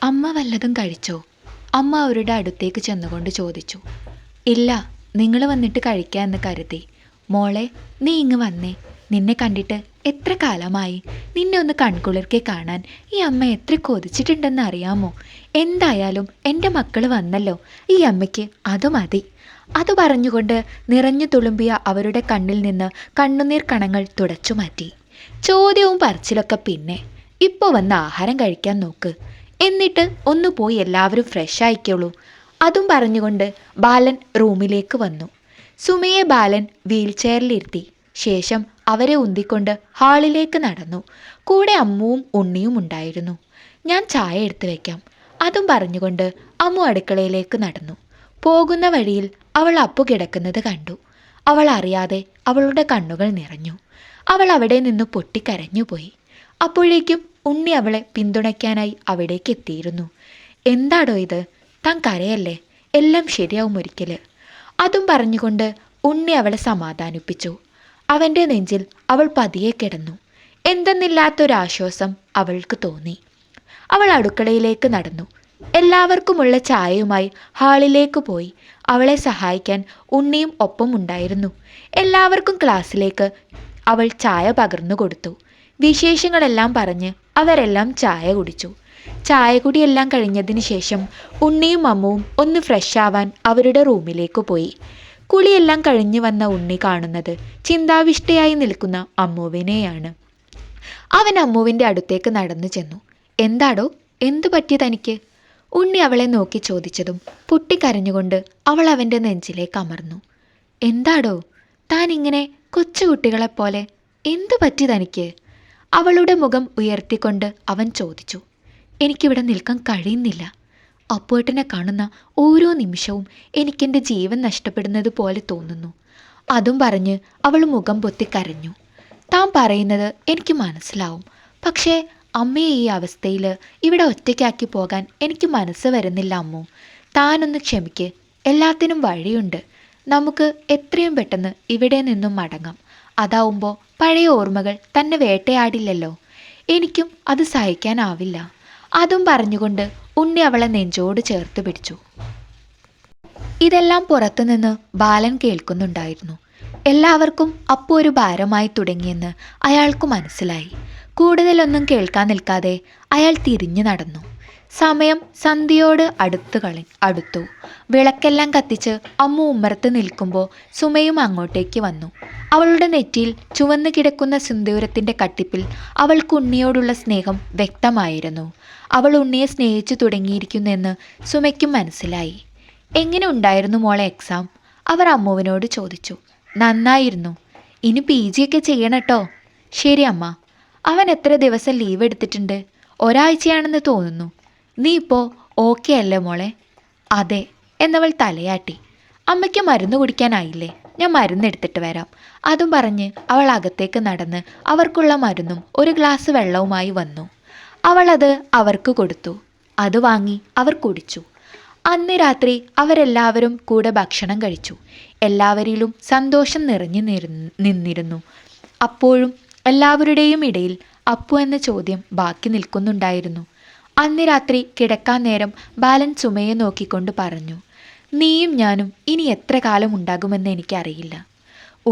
അമ്മ വല്ലതും കഴിച്ചോ? അമ്മ അവരുടെ അടുത്തേക്ക് ചെന്നുകൊണ്ട് ചോദിച്ചു. ഇല്ല, നിങ്ങൾ വന്നിട്ട് കഴിക്കാമെന്ന് കരുതി. മോളെ, നീ ഇങ്ങ് വന്നേ. നിന്നെ കണ്ടിട്ട് എത്ര കാലമായി. നിന്നെ ഒന്ന് കൺകുളിർക്കെ കാണാൻ ഈ അമ്മ എത്ര കൊതിച്ചിട്ടുണ്ടെന്ന് അറിയാമോ? എന്തായാലും എൻ്റെ മക്കൾ വന്നല്ലോ, ഈ അമ്മയ്ക്ക് അത് മതി. അത് പറഞ്ഞുകൊണ്ട് നിറഞ്ഞു തുളുമ്പിയ അവരുടെ കണ്ണിൽ നിന്ന് കണ്ണുനീർ കണങ്ങൾ തുടച്ചു മാറ്റി. ചോദ്യവും പറച്ചിലൊക്കെ പിന്നെ. ഇപ്പോൾ വന്ന് ആഹാരം കഴിക്കാൻ നോക്ക്. എന്നിട്ട് ഒന്ന് പോയി എല്ലാവരും ഫ്രഷ് ആയിക്കോളൂ. അതും പറഞ്ഞുകൊണ്ട് ബാലൻ റൂമിലേക്ക് വന്നു. സുമയെ ബാലൻ വീൽ ചെയറിലിരുത്തി ശേഷം അവരെ ഉന്തിക്കൊണ്ട് ഹാളിലേക്ക് നടന്നു. കൂടെ അമ്മുവും ഉണ്ണിയും ഉണ്ടായിരുന്നു. ഞാൻ ചായ എടുത്തു വയ്ക്കാം. അതും പറഞ്ഞുകൊണ്ട് അമ്മു അടുക്കളയിലേക്ക് നടന്നു. പോകുന്ന വഴിയിൽ അവൾ അപ്പു കിടക്കുന്നത് കണ്ടു. അവൾ അറിയാതെ അവളുടെ കണ്ണുകൾ നിറഞ്ഞു. അവൾ അവിടെ നിന്ന് പൊട്ടിക്കരഞ്ഞുപോയി. അപ്പോഴേക്കും ഉണ്ണി അവളെ പിന്തുണയ്ക്കാനായി അവിടേക്ക് എത്തിയിരുന്നു. എന്താടോ ഇത്? താൻ കരയല്ലേ, എല്ലാം ശരിയാവും ഒരിക്കൽ. അതും പറഞ്ഞുകൊണ്ട് ഉണ്ണി അവളെ സമാധാനിപ്പിച്ചു. അവൻ്റെ നെഞ്ചിൽ അവൾ പതിയെ കിടന്നു. എന്തെന്നില്ലാത്തൊരാശ്വാസം അവൾക്ക് തോന്നി. അവൾ അടുക്കളയിലേക്ക് നടന്നു. എല്ലാവർക്കുമുള്ള ചായയുമായി ഹാളിലേക്ക് പോയി. അവളെ സഹായിക്കാൻ ഉണ്ണിയും ഒപ്പം ഉണ്ടായിരുന്നു. എല്ലാവർക്കും ക്ലാസ്സിലേക്ക് അവൾ ചായ പകർന്നു കൊടുത്തു. വിശേഷങ്ങളെല്ലാം പറഞ്ഞ് അവരെല്ലാം ചായ കുടിച്ചു. ചായ കുടിയെല്ലാം കഴിഞ്ഞതിന് ശേഷം ഉണ്ണിയും അമ്മുവും ഒന്ന് ഫ്രഷ് ആവാൻ അവരുടെ റൂമിലേക്ക് പോയി. കുളിയെല്ലാം കഴിഞ്ഞു വന്ന ഉണ്ണി കാണുന്നത് ചിന്താവിഷ്ടയായി നിൽക്കുന്ന അമ്മുവിനെയാണ്. അവൻ അമ്മുവിൻ്റെ അടുത്തേക്ക് നടന്നു ചെന്നു. എന്താടോ, എന്തു പറ്റി തനിക്ക്? ഉണ്ണി അവളെ നോക്കി ചോദിച്ചതും പൊട്ടിക്കരഞ്ഞുകൊണ്ട് അവൾ അവൻ്റെ നെഞ്ചിലേക്ക് അമർന്നു. എന്താടോ, താൻ ഇങ്ങനെ കൊച്ചുകുട്ടികളെപ്പോലെ? എന്തു പറ്റി തനിക്ക്? അവളുടെ മുഖം ഉയർത്തിക്കൊണ്ട് അവൻ ചോദിച്ചു. എനിക്കിവിടെ നിൽക്കാൻ കഴിയുന്നില്ല. അപ്പുവേട്ടനെ കാണുന്ന ഓരോ നിമിഷവും എനിക്കെൻ്റെ ജീവൻ നഷ്ടപ്പെടുന്നത് പോലെ തോന്നുന്നു. അതും പറഞ്ഞ് അവൾ മുഖം പൊത്തി കരഞ്ഞു. താൻ പറയുന്നത് എനിക്ക് മനസ്സിലാവും. പക്ഷേ അമ്മയെ ഈ അവസ്ഥയിൽ ഇവിടെ ഒറ്റയ്ക്കാക്കി പോകാൻ എനിക്ക് മനസ്സ് വരുന്നില്ല അമ്മു. താനൊന്ന് ക്ഷമിക്ക്. എല്ലാത്തിനും വഴിയുണ്ട്. നമുക്ക് എത്രയും പെട്ടെന്ന് ഇവിടെ നിന്നും മടങ്ങാം. അതാവുമ്പോൾ പഴയ ഓർമ്മകൾ തന്നെ വേട്ടയാടില്ലല്ലോ. എനിക്കും അത് സഹിക്കാനാവില്ല. അതും പറഞ്ഞുകൊണ്ട് ഉണ്ണി അവളെ നെഞ്ചോട് ചേർത്ത് പിടിച്ചു. ഇതെല്ലാം പുറത്തുനിന്ന് ബാലൻ കേൾക്കുന്നുണ്ടായിരുന്നു. എല്ലാവർക്കും അപ്പോൾ ഒരു ഭാരമായി തുടങ്ങിയെന്ന് അയാൾക്ക് മനസ്സിലായി. കൂടുതലൊന്നും കേൾക്കാൻ നിൽക്കാതെ അയാൾ തിരിഞ്ഞു നടന്നു. സമയം സന്ധ്യയോട് അടുത്തു. വിളക്കെല്ലാം കത്തിച്ച് അമ്മു ഉമ്മറത്ത് നിൽക്കുമ്പോൾ സുമയും അങ്ങോട്ടേക്ക് വന്നു. അവളുടെ നെറ്റിയിൽ ചുവന്നു കിടക്കുന്ന സിന്ദൂരത്തിൻ്റെ കട്ടിപ്പിൽ അവൾക്ക് ഉണ്ണിയോടുള്ള സ്നേഹം വ്യക്തമായിരുന്നു. അവൾ ഉണ്ണിയെ സ്നേഹിച്ചു തുടങ്ങിയിരിക്കുന്നെന്ന് സുമയ്ക്കും മനസ്സിലായി. എങ്ങനെ ഉണ്ടായിരുന്നു മോളെ എക്സാം? അവർ അമ്മുവിനോട് ചോദിച്ചു. നന്നായിരുന്നു. ഇനി PG ഒക്കെ ചെയ്യണട്ടോ. ശരി അമ്മ. അവൻ എത്ര ദിവസം ലീവ് എടുത്തിട്ടുണ്ട്? ഒരാഴ്ചയാണെന്ന് തോന്നുന്നു. നീ ഇപ്പോൾ ഓക്കെ അല്ലേ മോളെ? അതെ എന്നവൾ തലയാട്ടി. അമ്മയ്ക്ക് മരുന്ന് കുടിക്കാനായില്ലേ? ഞാൻ മരുന്നെടുത്തിട്ട് വരാം. അതും പറഞ്ഞ് അവൾ അകത്തേക്ക് നടന്ന് അവർക്കുള്ള മരുന്നും ഒരു ഗ്ലാസ് വെള്ളവുമായി വന്നു. അവളത് അവർക്ക് കൊടുത്തു. അത് വാങ്ങി അവർ കുടിച്ചു. അന്ന് രാത്രി അവരെല്ലാവരും കൂടെ ഭക്ഷണം കഴിച്ചു. എല്ലാവരിലും സന്തോഷം നിറഞ്ഞു നിന്നിരുന്നു. അപ്പോഴും എല്ലാവരുടെയും ഇടയിൽ അപ്പു എന്ന ചോദ്യം ബാക്കി നിൽക്കുന്നുണ്ടായിരുന്നു. അന്ന് രാത്രി കിടക്കാൻ നേരം ബാലൻ സുമയെ നോക്കിക്കൊണ്ട് പറഞ്ഞു. നീയും ഞാനും ഇനി എത്ര കാലം ഉണ്ടാകുമെന്ന് എനിക്കറിയില്ല.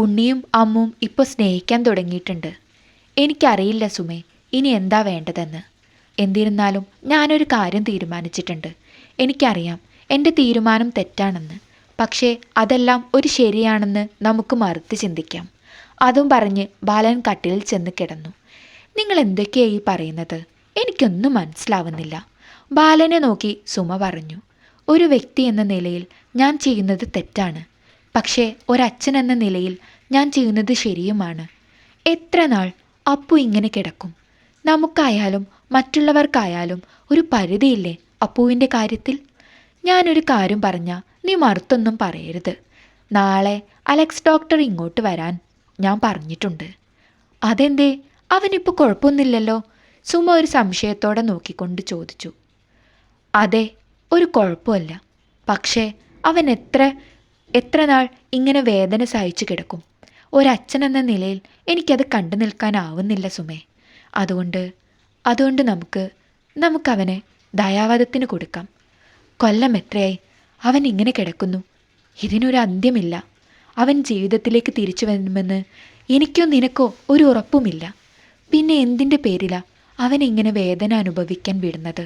ഉണ്ണിയും അമ്മുവും ഇപ്പോൾ സ്നേഹിക്കാൻ തുടങ്ങിയിട്ടുണ്ട്. എനിക്കറിയില്ല സുമേ, ഇനി എന്താ വേണ്ടതെന്ന്. എന്നിരുന്നാലും ഞാനൊരു കാര്യം തീരുമാനിച്ചിട്ടുണ്ട്. എനിക്കറിയാം എൻ്റെ തീരുമാനം തെറ്റാണെന്ന്. പക്ഷേ അതെല്ലാം ഒരു ശരിയാണെന്ന് നമുക്ക് മറുത്ത് ചിന്തിക്കാം. അതും പറഞ്ഞ് ബാലൻ കട്ടിലിൽ ചെന്ന് കിടന്നു. നിങ്ങൾ എന്തൊക്കെയായി പറയുന്നത്? എനിക്കൊന്നും മനസ്സിലാവുന്നില്ല. ബാലനെ നോക്കി സുമ പറഞ്ഞു. ഒരു വ്യക്തി എന്ന നിലയിൽ ഞാൻ ചെയ്യുന്നത് തെറ്റാണ്. പക്ഷേ ഒരച്ഛൻ എന്ന നിലയിൽ ഞാൻ ചെയ്യുന്നത് ശരിയുമാണ്. എത്ര നാൾ അപ്പു ഇങ്ങനെ കിടക്കും? നമുക്കായാലും മറ്റുള്ളവർക്കായാലും ഒരു പരിധിയില്ലേ അപ്പുവിൻ്റെ കാര്യത്തിൽ? ഞാനൊരു കാര്യം പറഞ്ഞാൽ നീ മറുത്തൊന്നും പറയരുത്. നാളെ അലക്സ് ഡോക്ടർ ഇങ്ങോട്ട് വരാൻ ഞാൻ പറഞ്ഞിട്ടുണ്ട്. അതെന്തേ? അവനിപ്പോൾ കുഴപ്പമൊന്നുമില്ലല്ലോ? സുമ ഒരു സംശയത്തോടെ നോക്കിക്കൊണ്ട് ചോദിച്ചു. അതെ, ഒരു കുഴപ്പമില്ല. പക്ഷേ അവൻ എത്ര നാൾ ഇങ്ങനെ വേദന സഹിച്ചു കിടക്കും? ഒരച്ഛൻ എന്ന നിലയിൽ എനിക്കത് കണ്ടു നിൽക്കാനാവുന്നില്ല സുമേ. അതുകൊണ്ട് നമുക്കവനെ ദയാവധത്തിന് കൊടുക്കാം. കൊല്ലം എത്രയായി അവൻ ഇങ്ങനെ കിടക്കുന്നു. ഇതിനൊരു അന്ത്യമില്ല. അവൻ ജീവിതത്തിലേക്ക് തിരിച്ചു വരുമെന്ന് എനിക്കോ നിനക്കോ ഒരു ഉറപ്പുമില്ല. പിന്നെ എന്തിൻ്റെ പേരിലാ അവനിങ്ങനെ വേദന അനുഭവിക്കാൻ വിടുന്നത്?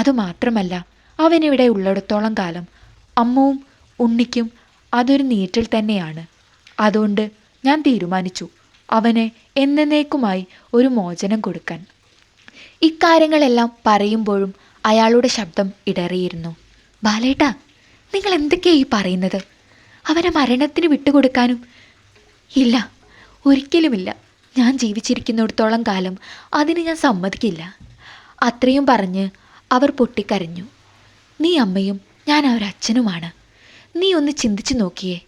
അതുമാത്രമല്ല, അവനിവിടെ ഉള്ളിടത്തോളം കാലം അമ്മവും ഉണ്ണിക്കും അതൊരു നീറ്റൽ തന്നെയാണ്. അതുകൊണ്ട് ഞാൻ തീരുമാനിച്ചു അവന് എന്നേക്കുമായി ഒരു മോചനം കൊടുക്കാൻ. ഇക്കാര്യങ്ങളെല്ലാം പറയുമ്പോഴും അയാളുടെ ശബ്ദം ഇടറിയിരുന്നു. ബാലേട്ടാ, നിങ്ങൾ എന്തൊക്കെയായി പറയുന്നത്? അവനെ മരണത്തിന് വിട്ടുകൊടുക്കാനും? ഇല്ല, ഒരിക്കലുമില്ല. ഞാൻ ജീവിച്ചിരിക്കുന്നിടത്തോളം കാലം അതിന് ഞാൻ സമ്മതിക്കില്ല. അത്രയും പറഞ്ഞ് അവർ പൊട്ടിക്കരഞ്ഞു. നീ അമ്മയും ഞാൻ ഒരച്ഛനുമാണ്. നീ ഒന്ന് ചിന്തിച്ചു നോക്കിയേ.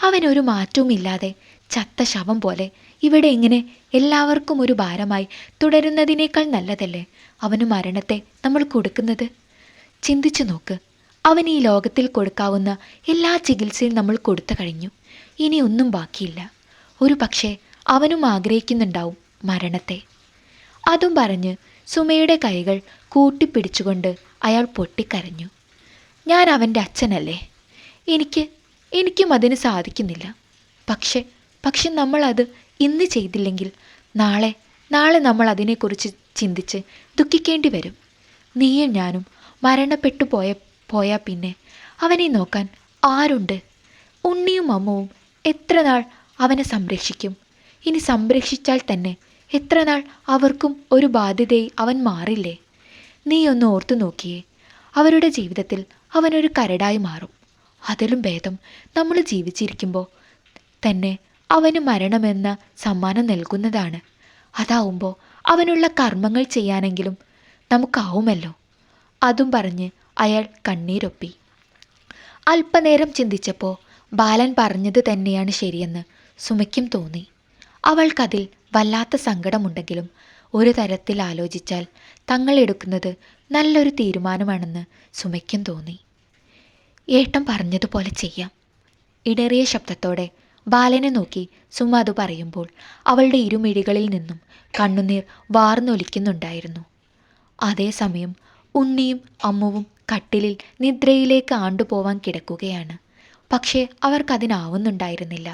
അവനൊരു മാറ്റവുമില്ലാതെ ചത്ത ശവം പോലെ ഇവിടെ ഇങ്ങനെ എല്ലാവർക്കും ഒരു ഭാരമായി തുടരുന്നതിനേക്കാൾ നല്ലതല്ലേ അവന് മരണത്തെ നമ്മൾ കൊടുക്കുന്നത്? ചിന്തിച്ചു നോക്ക്. അവൻ ഈ ലോകത്തിൽ കൊടുക്കാവുന്ന എല്ലാ ചികിത്സയും നമ്മൾ കൊടുത്തു കഴിഞ്ഞു. ഇനി ഒന്നും ബാക്കിയില്ല. ഒരു പക്ഷേ അവനും ആഗ്രഹിക്കുന്നുണ്ടാവും മരണത്തെ. അതും പറഞ്ഞ് സുമയുടെ കൈകൾ കൂട്ടിപ്പിടിച്ചുകൊണ്ട് അയാൾ പൊട്ടിക്കരഞ്ഞു. ഞാൻ അവൻ്റെ അച്ഛനല്ലേ? എനിക്കും അതിന് സാധിക്കുന്നില്ല. പക്ഷെ നമ്മളത് ഇന്ന് ചെയ്തില്ലെങ്കിൽ നാളെ നമ്മൾ അതിനെക്കുറിച്ച് ചിന്തിച്ച് ദുഃഖിക്കേണ്ടി വരും. നീയും ഞാനും മരണപ്പെട്ടു പോയാൽ പിന്നെ അവനെ നോക്കാൻ ആരുണ്ട്? ഉണ്ണിയും അമ്മവും എത്ര നാൾ അവനെ സംരക്ഷിക്കും? ഇനി സംരക്ഷിച്ചാൽ തന്നെ എത്ര നാൾ അവർക്കും ഒരു ബാധ്യതയായി അവൻ മാറില്ലേ? നീ ഒന്ന് ഓർത്തു നോക്കിയേ. അവരുടെ ജീവിതത്തിൽ അവനൊരു കരടായി മാറും. അതിലും ഭേദം നമ്മൾ ജീവിച്ചിരിക്കുമ്പോൾ തന്നെ അവന് മരണമെന്ന സമ്മാനം നൽകുന്നതാണ്. അതാവുമ്പോൾ അവനുള്ള കർമ്മങ്ങൾ ചെയ്യാനെങ്കിലും നമുക്കാവുമല്ലോ. അതും പറഞ്ഞ് അയാൾ കണ്ണീരൊപ്പി. അല്പനേരം ചിന്തിച്ചപ്പോൾ ബാലൻ പറഞ്ഞത് തന്നെയാണ് ശരിയെന്ന് സുമയ്ക്കും തോന്നി. അവൾക്കതിൽ വല്ലാത്ത സങ്കടമുണ്ടെങ്കിലും ഒരു തരത്തിൽ ആലോചിച്ചാൽ തങ്ങൾ എടുക്കുന്നത് നല്ലൊരു തീരുമാനമാണെന്ന് സുമയ്ക്കും തോന്നി. ഏട്ടൻ പറഞ്ഞതുപോലെ ചെയ്യാം. ഇടറിയ ശബ്ദത്തോടെ ബാലനെ നോക്കി സുമ അത് പറയുമ്പോൾ അവളുടെ ഇരുമിഴികളിൽ നിന്നും കണ്ണുനീർ വാർന്നൊലിക്കുന്നുണ്ടായിരുന്നു. അതേസമയം ഉണ്ണിയും അമ്മുവും കട്ടിലിൽ നിദ്രയിലേക്ക് ആണ്ടുപോവാൻ കിടക്കുകയാണ്. പക്ഷേ അവർക്കതിനാവുന്നുണ്ടായിരുന്നില്ല.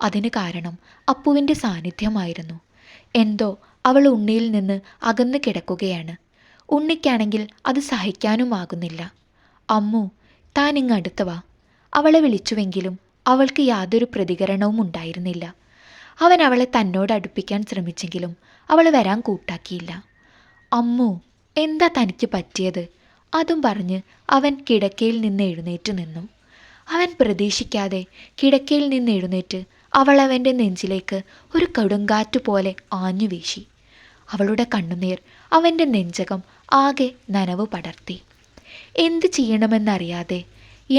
അതിന് കാരണം അപ്പുവിൻ്റെ സാന്നിധ്യമായിരുന്നു. എന്തോ അവൾ ഉണ്ണിയിൽ നിന്ന് അകന്നു കിടക്കുകയാണ്. ഉണ്ണിക്കാണെങ്കിൽ അത് സഹിക്കാനുമാകുന്നില്ല. അമ്മു, താൻ ഇങ്ങടുത്ത് വാ. അവളെ വിളിച്ചുവെങ്കിലും അവൾക്ക് യാതൊരു പ്രതികരണവും ഉണ്ടായിരുന്നില്ല. അവൻ അവളെ തന്നോട് അടുപ്പിക്കാൻ ശ്രമിച്ചെങ്കിലും അവൾ വരാൻ കൂട്ടാക്കിയില്ല. അമ്മു, എന്താ തനിക്ക് പറ്റിയത്? അതും പറഞ്ഞ് അവൻ കിടക്കയിൽ നിന്ന് എഴുന്നേറ്റ് നിന്നു. അവൻ പ്രതീക്ഷിക്കാതെ കിടക്കയിൽ നിന്ന് എഴുന്നേറ്റ് അവൾ അവൻ്റെ നെഞ്ചിലേക്ക് ഒരു കൊടുങ്കാറ്റ് പോലെ ആഞ്ഞു വീശി. അവളുടെ കണ്ണുനീർ അവൻ്റെ നെഞ്ചകം ആകെ നനവ് പടർത്തി. എന്ത് ചെയ്യണമെന്നറിയാതെ,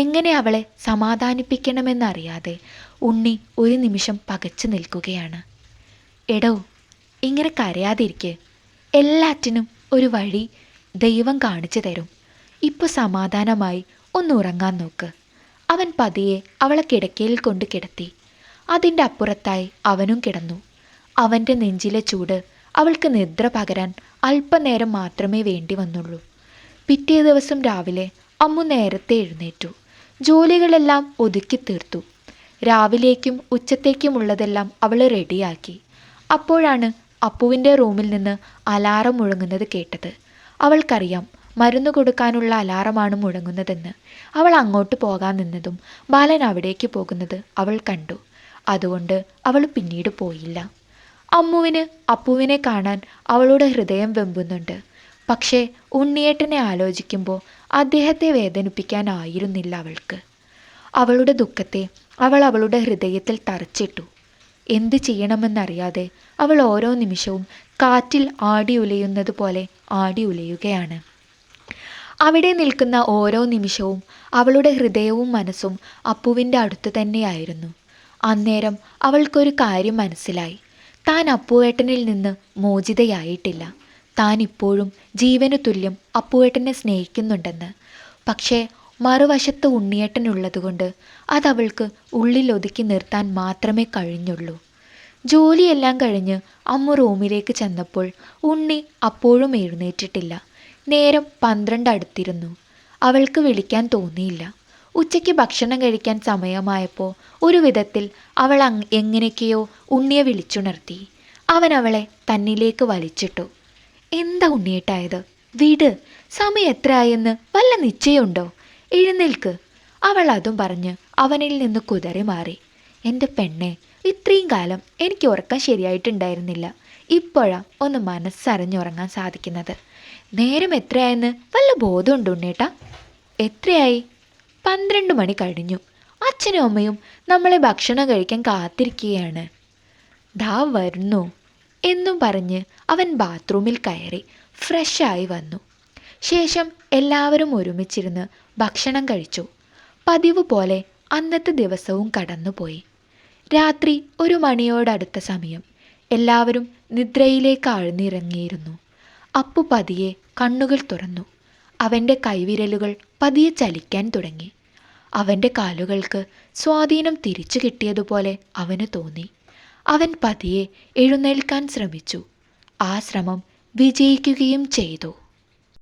എങ്ങനെ അവളെ സമാധാനിപ്പിക്കണമെന്നറിയാതെ ഉണ്ണി ഒരു നിമിഷം പകച്ചു നിൽക്കുകയാണ്. എടോ, ഇങ്ങനെ കരയാതിരിക്കെ. എല്ലാറ്റിനും ഒരു വഴി ദൈവം കാണിച്ചു തരും. ഇപ്പോൾ സമാധാനമായി ഒന്ന് ഉറങ്ങാൻ നോക്ക്. അവൻ പതിയെ അവളെ കിടക്കയിൽ കൊണ്ട് കിടത്തി. അതിൻ്റെ അപ്പുറത്തായി അവനും കിടന്നു. അവൻ്റെ നെഞ്ചിലെ ചൂട് അവൾക്ക് നിദ്ര പകരാൻ അല്പനേരം മാത്രമേ വേണ്ടി വന്നുള്ളൂ. പിറ്റേ ദിവസം രാവിലെ അമ്മു നേരത്തെ എഴുന്നേറ്റു. ജോലികളെല്ലാം ഒതുക്കി തീർത്തു. രാവിലേക്കും ഉച്ചത്തേക്കുമുള്ളതെല്ലാം അവൾ റെഡിയാക്കി. അപ്പോഴാണ് അപ്പുവിൻ്റെ റൂമിൽ നിന്ന് അലാറം മുഴങ്ങുന്നത് കേട്ടത്. അവൾക്കറിയാം മരുന്ന് കൊടുക്കാനുള്ള അലാറമാണ് മുഴങ്ങുന്നതെന്ന്. അവൾ അങ്ങോട്ട് പോകാൻ നിന്നതും ബാലൻ അവിടേക്ക് പോകുന്നത് അവൾ കണ്ടു. അതുകൊണ്ട് അവൾ പിന്നീട് പോയില്ല. അമ്മുവിന് അപ്പുവിനെ കാണാൻ അവളുടെ ഹൃദയം വെമ്പുന്നുണ്ട്. പക്ഷേ ഉണ്ണിയേട്ടനെ ആലോചിക്കുമ്പോൾ അദ്ദേഹത്തെ വേദനിപ്പിക്കാനായിരുന്നില്ല അവൾക്ക്. അവളുടെ ദുഃഖത്തെ അവൾ അവളുടെ ഹൃദയത്തിൽ തറച്ചിട്ടു. എന്ത് ചെയ്യണമെന്നറിയാതെ അവൾ ഓരോ നിമിഷവും കാറ്റിൽ ആടി ഉലയുന്നത് പോലെ ആടി ഉലയുകയാണ്. അവിടെ നിൽക്കുന്ന ഓരോ നിമിഷവും അവളുടെ ഹൃദയവും മനസ്സും അപ്പുവിൻ്റെ അടുത്ത് തന്നെയായിരുന്നു. അന്നേരം അവൾക്കൊരു കാര്യം മനസ്സിലായി. താൻ അപ്പുവേട്ടനിൽ നിന്ന് മോചിതയായിട്ടില്ല. താൻ ഇപ്പോഴും ജീവനു തുല്യം അപ്പുവേട്ടനെ സ്നേഹിക്കുന്നുണ്ടെന്ന്. പക്ഷേ മറുവശത്ത് ഉണ്ണിയേട്ടനുള്ളതുകൊണ്ട് അതവൾക്ക് ഉള്ളിലൊതുക്കി നിർത്താൻ മാത്രമേ കഴിഞ്ഞുള്ളൂ. ജോലിയെല്ലാം കഴിഞ്ഞ് അമ്മ റൂമിലേക്ക് ചെന്നപ്പോൾ ഉണ്ണി അപ്പോഴും എഴുന്നേറ്റിട്ടില്ല. നേരം 12 അടുത്തിരുന്നു. അവൾക്ക് വിളിക്കാൻ തോന്നിയില്ല. ഉച്ചയ്ക്ക് ഭക്ഷണം കഴിക്കാൻ സമയമായപ്പോൾ ഒരു വിധത്തിൽ അവൾ എങ്ങനെയൊക്കെയോ ഉണ്ണിയെ വിളിച്ചുണർത്തി. അവൻ അവളെ തന്നിലേക്ക് വലിച്ചിട്ടു. എന്താ ഉണ്ണിയേട്ടായത്? വിട്, സമയം എത്രയായെന്ന് വല്ല നിശ്ചയമുണ്ടോ? എഴുന്നേൽക്ക്. അവൾ അതും പറഞ്ഞ് അവനിൽ നിന്ന് കുതറി മാറി. എൻ്റെ പെണ്ണെ, ഇത്രയും കാലം എനിക്ക് ഉറക്കം ശരിയായിട്ടുണ്ടായിരുന്നില്ല. ഇപ്പോഴാ ഒന്ന് മനസ്സറിഞ്ഞുറങ്ങാൻ സാധിക്കുന്നത്. നേരം എത്രയായെന്ന് വല്ല ബോധമുണ്ടോ ഉണ്ണേട്ടാ? എത്രയായി? 12 മണി കഴിഞ്ഞു. അച്ഛനും അമ്മയും നമ്മളെ ഭക്ഷണം കഴിക്കാൻ കാത്തിരിക്കുകയാണ്. ദാ വരുന്നു എന്നും പറഞ്ഞ് അവൻ ബാത്റൂമിൽ കയറി ഫ്രഷായി വന്നു. ശേഷം എല്ലാവരും ഒരുമിച്ചിരുന്ന് ഭക്ഷണം കഴിച്ചു. പതിവ് പോലെ അന്നത്തെ ദിവസവും കടന്നുപോയി. രാത്രി 1 മണിയോടടുത്ത സമയം. എല്ലാവരും നിദ്രയിലേക്ക് ആഴ്ന്നിറങ്ങിയിരുന്നു. അപ്പു പതിയെ കണ്ണുകൾ തുറന്നു. അവൻ്റെ കൈവിരലുകൾ പതിയെ ചലിക്കാൻ തുടങ്ങി. അവൻ്റെ കാലുകൾക്ക് സ്വാധീനം തിരിച്ചു കിട്ടിയതുപോലെ അവന് തോന്നി. അവൻ പതിയെ എഴുന്നേൽക്കാൻ ശ്രമിച്ചു. ആ ശ്രമം വിജയിക്കുകയും ചെയ്തു.